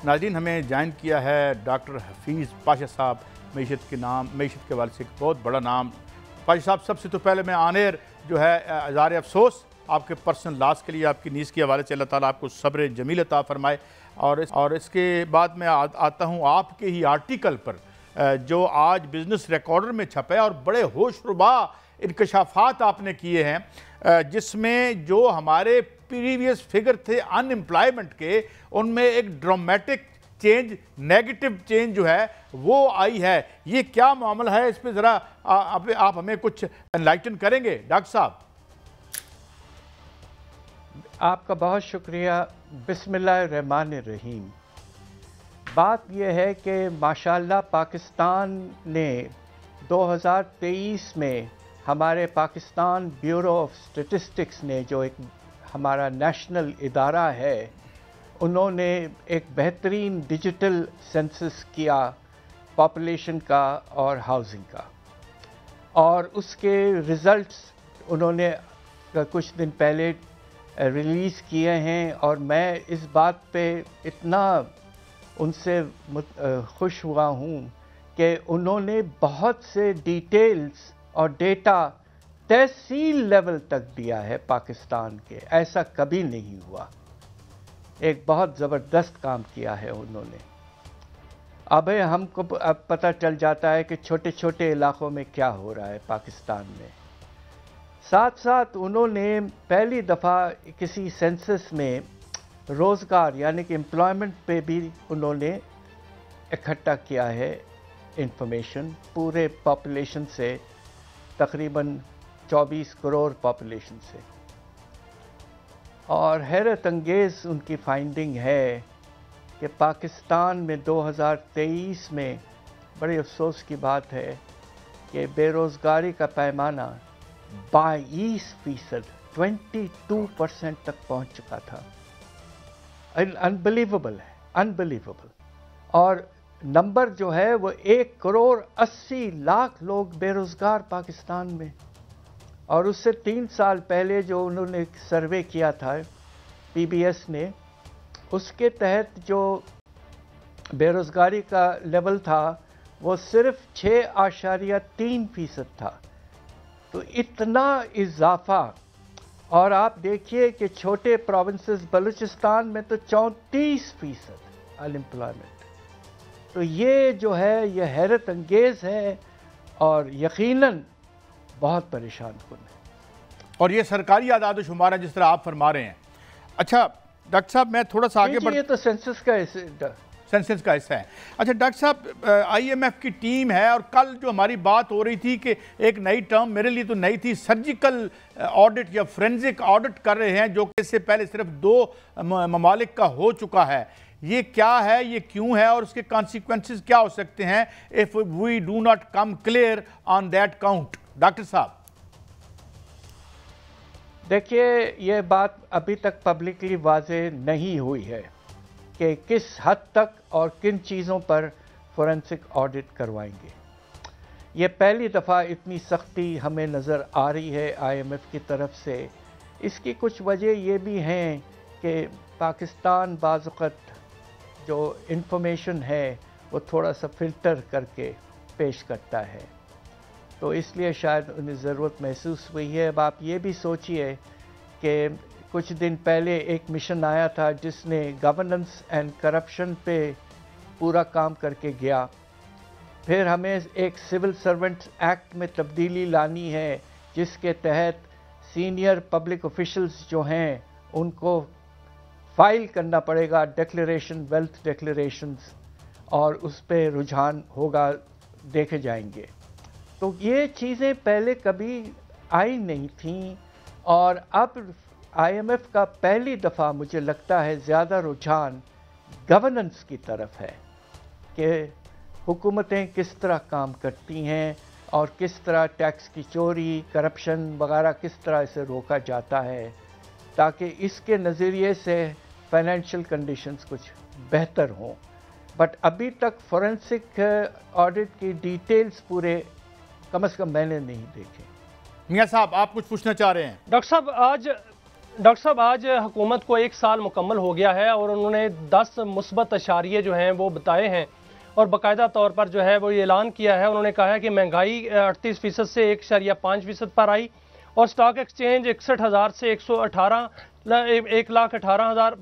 ناظرین ہمیں جوائن کیا ہے ڈاکٹر حفیظ پاشا صاحب، معیشت کے حوالے سے ایک بہت بڑا نام۔ پاشا صاحب، سب سے تو پہلے میں آن ایئر جو ہے اظہار افسوس آپ کے پرسنل لاس کے لیے، آپ کی نیز کے حوالے سے اللہ تعالیٰ آپ کو صبر جمیل عطا فرمائے، اور اس کے بعد میں آتا ہوں آپ کے ہی آرٹیکل پر جو آج بزنس ریکارڈر میں چھپا ہے، اور بڑے ہوش ربا انکشافات آپ نے کیے ہیں جس میں جو ہمارے پریویس فگر تھے ان امپلائمنٹ کے، ان میں ایک ڈرامیٹک چینج، نیگیٹو چینج جو ہے وہ آئی ہے۔ یہ کیا معاملہ ہے؟ اس پہ ذرا آپ ہمیں کچھ انلائٹن کریں گے ڈاکٹر صاحب؟ آپ کا بہت شکریہ۔ بسم اللہ الرحمن الرحیم۔ بات یہ ہے کہ ماشاءاللہ پاکستان نے 2023 میں ہمارے پاکستان بیورو آف اسٹیٹسٹکس نے جو ایک ہمارا نیشنل ادارہ ہے، انہوں نے ایک بہترین ڈیجیٹل سینسس کیا پاپولیشن کا اور ہاؤسنگ کا، اور اس کے ریزلٹس انہوں نے کچھ دن پہلے ریلیز کیے ہیں، اور میں اس بات پہ اتنا ان سے خوش ہوا ہوں کہ انہوں نے بہت سے ڈیٹیلز اور ڈیٹا تحصیل لیول تک دیا ہے پاکستان کے، ایسا کبھی نہیں ہوا۔ ایک بہت زبردست کام کیا ہے انہوں نے۔ اب ہم کو اب پتہ چل جاتا ہے کہ چھوٹے چھوٹے علاقوں میں کیا ہو رہا ہے پاکستان میں۔ ساتھ ساتھ انہوں نے پہلی دفعہ کسی سینسس میں روزگار یعنی کہ امپلائمنٹ پہ بھی انہوں نے اکٹھا کیا ہے انفارمیشن، پورے پاپولیشن سے، تقریباً 24 کروڑ پاپولیشن سے، اور حیرت انگیز ان کی فائنڈنگ ہے کہ پاکستان میں 2023 میں بڑے افسوس کی بات ہے کہ بے روزگاری کا پیمانہ 22%، 22% تک پہنچ چکا تھا۔ انبلیویبل ہے، انبلیویبل۔ اور نمبر جو ہے وہ 1,80,00,000 لوگ بے روزگار پاکستان میں، اور اس سے 3 سال پہلے جو انہوں نے سروے کیا تھا پی بی ایس نے، اس کے تحت جو بے روزگاری کا لیول تھا وہ صرف 6.3% تھا۔ تو اتنا اضافہ، اور آپ دیکھیے کہ چھوٹے پروونسز بلوچستان میں تو 34% انمپلائمنٹ۔ تو یہ جو ہے یہ حیرت انگیز ہے اور یقیناً بہت پریشان کن ہے، اور یہ سرکاری اعداد و شمار ہے جس طرح آپ فرما رہے ہیں۔ اچھا ڈاکٹر صاحب، میں تھوڑا سا آگے یہ تو سینسس کا حصہ ہے۔ اچھا ڈاکٹر صاحب، آئی ایم ایف کی ٹیم ہے، اور کل جو ہماری بات ہو رہی تھی کہ ایک نئی ٹرم میرے لیے تو نئی تھی، سرجیکل آڈٹ یا فورینزک آڈٹ کر رہے ہیں، جو کہ اس سے پہلے صرف 2 ممالک کا ہو چکا ہے۔ یہ کیا ہے، یہ کیوں ہے، اور اس کے کانسیکوینسز کیا ہو سکتے ہیں if we do not come clear on that count؟ Doctor صاحب دیکھیے، یہ بات ابھی تک پبلکلی واضح نہیں ہوئی ہے کہ کس حد تک اور کن چیزوں پر فورینسک آڈٹ کروائیں گے۔ یہ پہلی دفعہ اتنی سختی ہمیں نظر آ رہی ہے آئی ایم ایف کی طرف سے۔ اس کی کچھ وجہ یہ بھی ہیں کہ پاکستان بعض اوقات جو انفارمیشن ہے وہ تھوڑا سا فلٹر کر کے پیش کرتا ہے، تو اس لیے شاید انہیں ضرورت محسوس ہوئی ہے۔ اب آپ یہ بھی سوچئے کہ کچھ دن پہلے ایک مشن آیا تھا جس نے گورننس اینڈ کرپشن پہ پورا کام کر کے گیا، پھر ہمیں ایک سول سرونٹس ایکٹ میں تبدیلی لانی ہے جس کے تحت سینئر پبلک آفیشلز جو ہیں ان کو فائل کرنا پڑے گا ڈکلیریشن، ویلتھ ڈکلیریشنز، اور اس پہ رجحان ہوگا، دیکھے جائیں گے۔ تو یہ چیزیں پہلے کبھی آئی نہیں تھیں، اور اب آئی ایم ایف کا پہلی دفعہ مجھے لگتا ہے زیادہ رجحان گورننس کی طرف ہے کہ حکومتیں کس طرح کام کرتی ہیں اور کس طرح ٹیکس کی چوری، کرپشن وغیرہ کس طرح اسے روکا جاتا ہے، تاکہ اس کے نظریے سے فائنینشیل کنڈیشنز کچھ بہتر ہوں۔ بٹ ابھی تک فورینسک آڈٹ کی ڈیٹیلز پورے کم از کم میں نے نہیں دیکھے۔ میاں صاحب، آپ کچھ پوچھنا چاہ رہے ہیں؟ ڈاکٹر صاحب، آج ڈاکٹر صاحب آج حکومت کو 1 سال مکمل ہو گیا ہے اور انہوں نے 10 مثبت اشاریے جو ہیں وہ بتائے ہیں اور باقاعدہ طور پر جو ہے وہ اعلان کیا ہے. انہوں نے کہا ہے کہ مہنگائی 38% سے 1.5% پر آئی اور سٹاک ایکسچینج 61,000 سے 1,18,000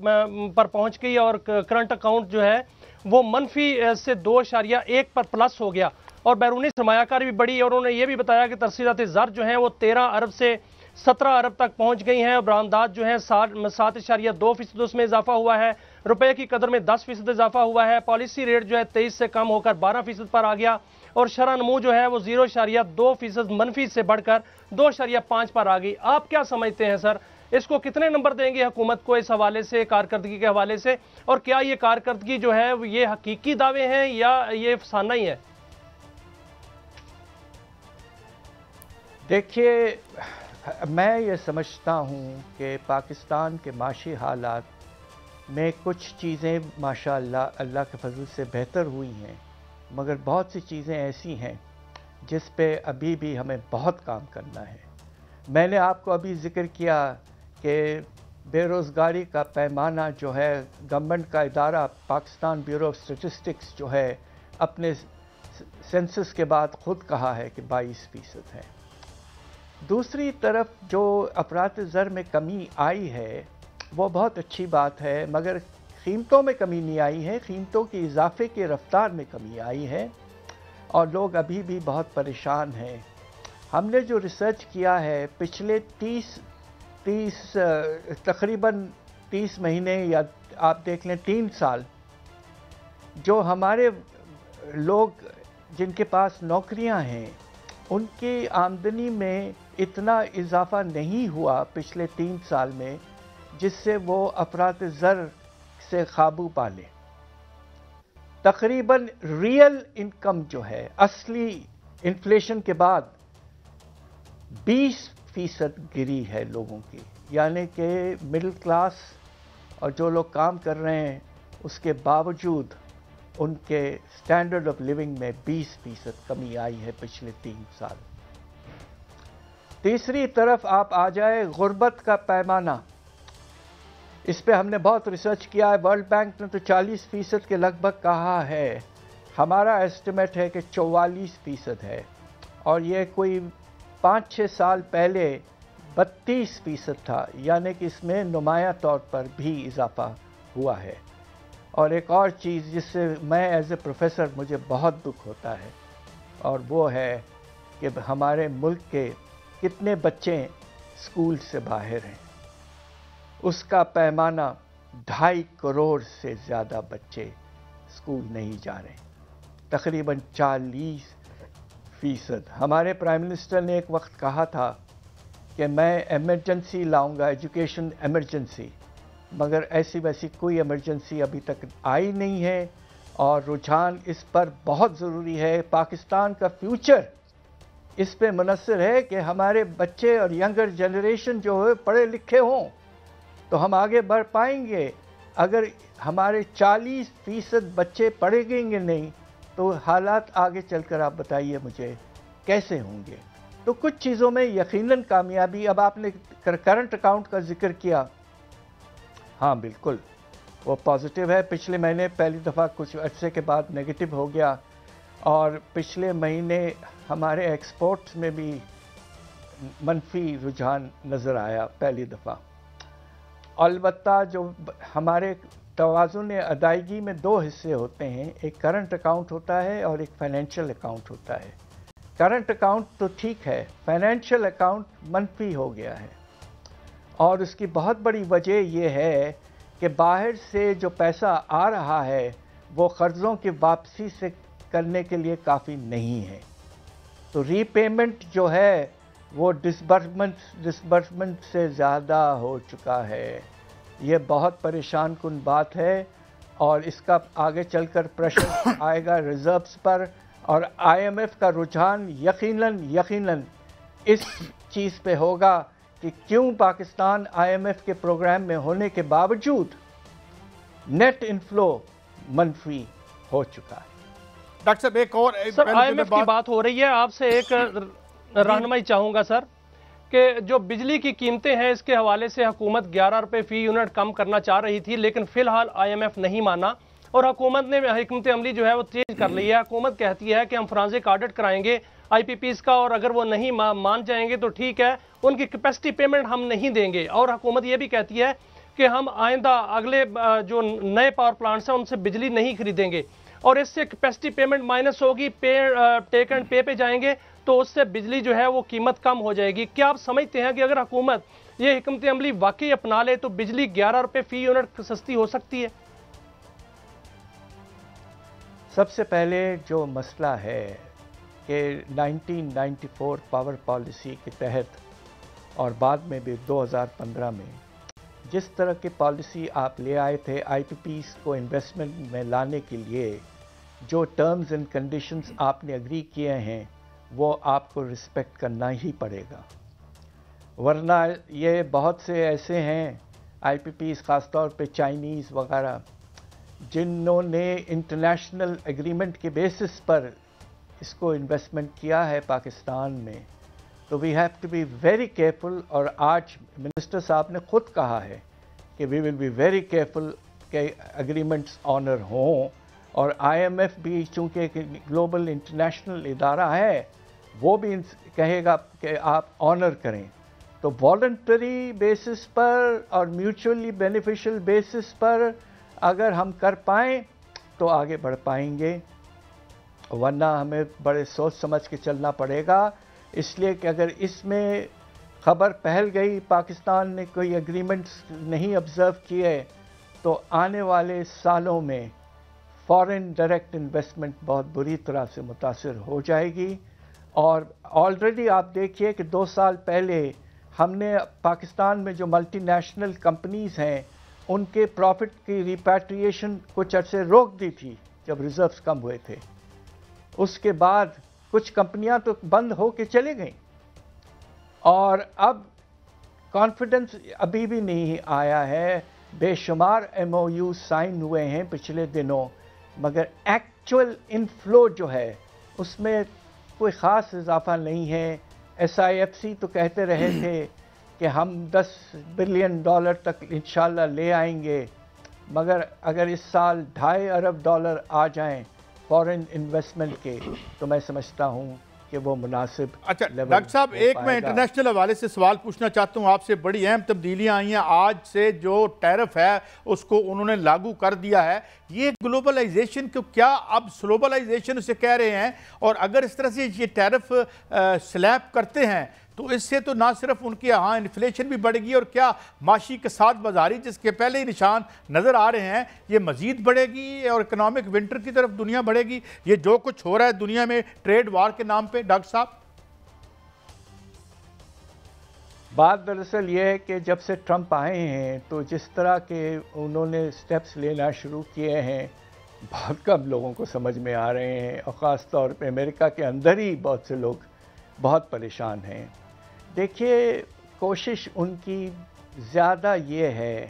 پر پہنچ گئی اور کرنٹ اکاؤنٹ جو ہے وہ منفی سے 2.1 پر پلس ہو گیا اور بیرونی سرمایہ کاری بھی بڑی. اور انہوں نے یہ بھی بتایا کہ ترسیلات زر جو ہیں وہ 13 ارب سے 17 ارب تک پہنچ گئی ہیں اور برآمدات جو ہیں 7.2% اس میں اضافہ ہوا ہے. روپے کی قدر میں 10% اضافہ ہوا ہے. پالیسی ریٹ جو ہے 23 سے کم ہو کر 12% پر آ گیا اور شرح نمو جو ہے وہ 0.2% منفی سے بڑھ کر 2.5 پر آ گئی. آپ کیا سمجھتے ہیں سر, اس کو کتنے نمبر دیں گے حکومت کو اس حوالے سے, کارکردگی کے حوالے سے, اور کیا یہ کارکردگی جو ہے یہ حقیقی دعوے ہیں یا یہ افسانہ ہی ہے؟ دیکھیے, میں یہ سمجھتا ہوں کہ پاکستان کے معاشی حالات میں کچھ چیزیں ماشاءاللہ اللہ کے فضل سے بہتر ہوئی ہیں, مگر بہت سی چیزیں ایسی ہیں جس پہ ابھی بھی ہمیں بہت کام کرنا ہے. میں نے آپ کو ابھی ذکر کیا کہ بے روزگاری کا پیمانہ جو ہے گورنمنٹ کا ادارہ پاکستان بیورو آف اسٹیٹسٹکس جو ہے اپنے سینسس کے بعد خود کہا ہے کہ 22% ہے. دوسری طرف جو افراط زر میں کمی آئی ہے وہ بہت اچھی بات ہے, مگر قیمتوں میں کمی نہیں آئی ہے, قیمتوں کے اضافے کی رفتار میں کمی آئی ہے اور لوگ ابھی بھی بہت پریشان ہیں. ہم نے جو ریسرچ کیا ہے پچھلے تقریباً 30 مہینے یا آپ دیکھ لیں 3 سال, جو ہمارے لوگ جن کے پاس نوکریاں ہیں ان کی آمدنی میں اتنا اضافہ نہیں ہوا پچھلے 3 سال میں جس سے وہ افراط زر سے قابو پا لیں. تقریباً ریئل انکم جو ہے اصلی انفلیشن کے بعد 20% گری ہے لوگوں کی, یعنی کہ مڈل کلاس اور جو لوگ کام کر رہے ہیں اس کے باوجود ان کے سٹینڈرڈ آف لیونگ میں 20% کمی آئی ہے پچھلے 3 سال. تیسری طرف آپ آ جائے غربت کا پیمانہ, اس پہ ہم نے بہت ریسرچ کیا ہے. ورلڈ بینک نے تو 40% کے لگ بھگ کہا ہے, ہمارا ایسٹیمیٹ ہے کہ 44% ہے اور یہ کوئی 5-6 سال پہلے 32% تھا, یعنی کہ اس میں نمایاں طور پر بھی اضافہ ہوا ہے. اور ایک اور چیز جس سے میں ایز اے پروفیسر مجھے بہت دکھ ہوتا ہے اور وہ ہے کہ ہمارے ملک کے کتنے بچے اسکول سے باہر ہیں. اس کا پیمانہ 2.5 کروڑ سے زیادہ بچے اسکول نہیں جا رہے, تقریباً 40%. ہمارے پرائم منسٹر نے ایک وقت کہا تھا کہ میں ایمرجنسی لاؤں گا, ایجوکیشن ایمرجنسی, مگر ایسی ویسی کوئی ایمرجنسی ابھی تک آئی نہیں ہے اور رجحان اس پر بہت ضروری ہے. پاکستان کا فیوچر اس پہ منحصر ہے کہ ہمارے بچے اور ینگر جنریشن جو ہے پڑھے لکھے ہوں تو ہم آگے بڑھ پائیں گے. اگر ہمارے 40% بچے پڑھے گے نہیں تو حالات آگے چل کر آپ بتائیے مجھے کیسے ہوں گے. تو کچھ چیزوں میں یقیناً کامیابی. اب آپ نے کرنٹ اکاؤنٹ کا ذکر کیا, ہاں بالکل وہ پازیٹیو ہے. پچھلے مہینے پہلی دفعہ کچھ عرصے کے بعد نیگیٹو ہو گیا اور پچھلے مہینے ہمارے ایکسپورٹس میں بھی منفی رجحان نظر آیا پہلی دفعہ. البتہ جو ہمارے توازن ادائیگی میں 2 حصے ہوتے ہیں, ایک کرنٹ اکاؤنٹ ہوتا ہے اور ایک فائنینشیل اکاؤنٹ ہوتا ہے. کرنٹ اکاؤنٹ تو ٹھیک ہے, فائنینشیل اکاؤنٹ منفی ہو گیا ہے اور اس کی بہت بڑی وجہ یہ ہے کہ باہر سے جو پیسہ آ رہا ہے وہ قرضوں کی واپسی سے کرنے کے لیے کافی نہیں ہے. تو ری پیمنٹ جو ہے وہ ڈسبرسمنٹ سے زیادہ ہو چکا ہے. یہ بہت پریشان کن بات ہے اور اس کا آگے چل کر پریشر آئے گا ریزروز پر, اور آئی ایم ایف کا رجحان یقیناً اس چیز پہ ہوگا کہ کیوں پاکستان آئی ایم ایف کے پروگرام میں ہونے کے باوجود نیٹ انفلو منفی ہو چکا ہے. ڈاکٹر صاحب ایک اور سر آئی ایم ایف کی بات ہو رہی ہے, آپ سے ایک رہنمائی چاہوں گا سر کہ جو بجلی کی قیمتیں ہیں اس کے حوالے سے حکومت 11 روپے فی یونٹ کم کرنا چاہ رہی تھی، لیکن فی الحال IMF نہیں مانا اور حکومت نے حکمت عملی جو ہے وہ چینج کر لی ہے۔ حکومت کہتی ہے کہ ہم فرانزک آڈٹ کرائیں گے IPPs کا، اور اگر وہ نہیں مان جائیں گے تو ٹھیک ہے، ان کی کیپیسٹی پیمنٹ ہم نہیں دیں گے۔ اور حکومت یہ بھی کہتی ہے کہ ہم آئندہ اگلے جو نئے پاور پلانٹس ہیں ان سے بجلی نہیں خریدیں گے، اور اس سے کیپیسٹی پیمنٹ مائنس ہوگی، ٹیک اینڈ پے پہ جائیں گے تو اس سے بجلی جو ہے وہ قیمت کم ہو جائے گی۔ کیا آپ سمجھتے ہیں کہ اگر حکومت یہ حکمت عملی واقعی اپنا لے تو بجلی 11 روپے فی یونٹ سستی ہو سکتی ہے؟ سب سے پہلے جو مسئلہ ہے کہ 1994 پاور پالیسی کے تحت اور بعد میں بھی 2015 میں جس طرح کی پالیسی آپ لے آئے تھے IPPs کو انویسٹمنٹ میں لانے کے لیے، جو ٹرمز اینڈ کنڈیشنز آپ نے اگری کیے ہیں وہ آپ کو رسپیکٹ کرنا ہی پڑے گا، ورنہ یہ بہت سے ایسے ہیں IPPs خاص طور پہ چائنیز وغیرہ جنہوں نے انٹرنیشنل ایگریمنٹ کے بیسس پر اس کو انویسٹمنٹ کیا ہے پاکستان میں، تو we have to be very careful. اور آج منسٹر صاحب نے خود کہا ہے کہ we will be very careful کہ اگریمنٹس آنر ہوں، اور IMF بھی چونکہ گلوبل انٹرنیشنل ادارہ ہے وہ بھی کہے گا کہ آپ آنر کریں۔ تو والنٹری بیسس پر اور میوچولی بینیفیشل بیسس پر اگر ہم کر پائیں تو آگے بڑھ پائیں گے، ورنہ ہمیں بڑے سوچ سمجھ کے چلنا پڑے گا، اس لیے کہ اگر اس میں خبر پھیل گئی پاکستان نے کوئی ایگریمنٹس نہیں آبزرو کیے تو آنے والے سالوں میں فارن ڈائریکٹ انویسٹمنٹ بہت بری طرح سے متاثر ہو جائے گی۔ اور آلریڈی آپ دیکھیے کہ 2 سال پہلے ہم نے پاکستان میں جو ملٹی نیشنل کمپنیز ہیں ان کے پروفٹ کی ریپیٹریشن کچھ عرصے روک دی تھی جب ریزروز کم ہوئے تھے، اس کے بعد کچھ کمپنیاں تو بند ہو کے چلے گئیں، اور اب کانفیڈنس ابھی بھی نہیں آیا ہے۔ بے شمار MOU سائن ہوئے ہیں پچھلے دنوں، مگر ایکچول انفلو جو ہے اس میں کوئی خاص اضافہ نہیں ہے۔ SIFC تو کہتے رہے تھے کہ ہم $10 بلین تک انشاءاللہ لے آئیں گے، مگر اگر اس سال $2.5 ارب آ جائیں فورن انویسٹمنٹ کے تو میں سمجھتا ہوں کہ وہ مناسب۔ اچھا ڈاکٹر صاحب، ایک میں انٹرنیشنل حوالے سے سوال پوچھنا چاہتا ہوں آپ سے۔ بڑی اہم تبدیلیاں آئی ہیں، آج سے جو ٹیرف ہے اس کو انہوں نے لاگو کر دیا ہے۔ یہ گلوبلائزیشن کو کیا اب سلوبلائزیشن اسے کہہ رہے ہیں؟ اور اگر اس طرح سے یہ ٹیرف سلیب کرتے ہیں تو اس سے تو نہ صرف ان کی انفلیشن بھی بڑھے گی، اور کیا معاشی کساد بازاری جس کے پہلے ہی نشان نظر آ رہے ہیں یہ مزید بڑھے گی اور اکنامک ونٹر کی طرف دنیا بڑھے گی؟ یہ جو کچھ ہو رہا ہے دنیا میں ٹریڈ وار کے نام پہ ڈاکٹر صاحب؟ بات دراصل یہ ہے کہ جب سے ٹرمپ آئے ہیں تو جس طرح کے انہوں نے سٹیپس لینا شروع کیے ہیں بہت کم لوگوں کو سمجھ میں آ رہے ہیں، اور خاص طور پہ امریکہ کے اندر ہی بہت سے لوگ بہت پریشان ہیں۔ دیکھیے، کوشش ان کی زیادہ یہ ہے،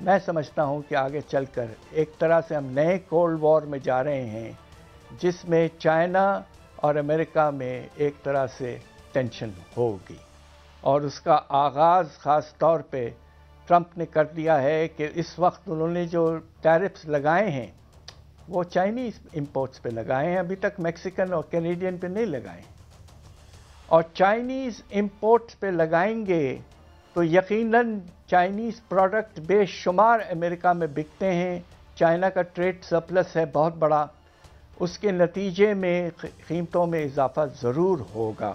میں سمجھتا ہوں کہ آگے چل کر ایک طرح سے ہم نئے کولڈ وار میں جا رہے ہیں جس میں چائنا اور امریکہ میں ایک طرح سے ٹینشن ہوگی، اور اس کا آغاز خاص طور پہ ٹرمپ نے کر دیا ہے کہ اس وقت انہوں نے جو ٹیرفز لگائے ہیں وہ چائنیز امپورٹس پہ لگائے ہیں، ابھی تک میکسیکن اور کینیڈین پہ نہیں لگائے، اور چائنیز امپورٹس پہ لگائیں گے تو یقیناً چائنیز پروڈکٹ بے شمار امریکہ میں بکتے ہیں، چائنا کا ٹریڈ سرپلس ہے بہت بڑا، اس کے نتیجے میں قیمتوں میں اضافہ ضرور ہوگا۔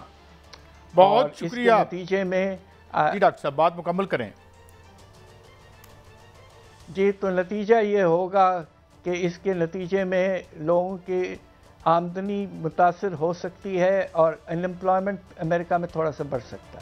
بہت شکریہ۔ اس کے نتیجے میں جی ڈاکٹر صاحب بات مکمل کریں۔ جی، تو نتیجہ یہ ہوگا کہ اس کے نتیجے میں لوگوں کی آمدنی متاثر ہو سکتی ہے اور انمپلائمنٹ امریکہ میں تھوڑا سا بڑھ سکتا ہے۔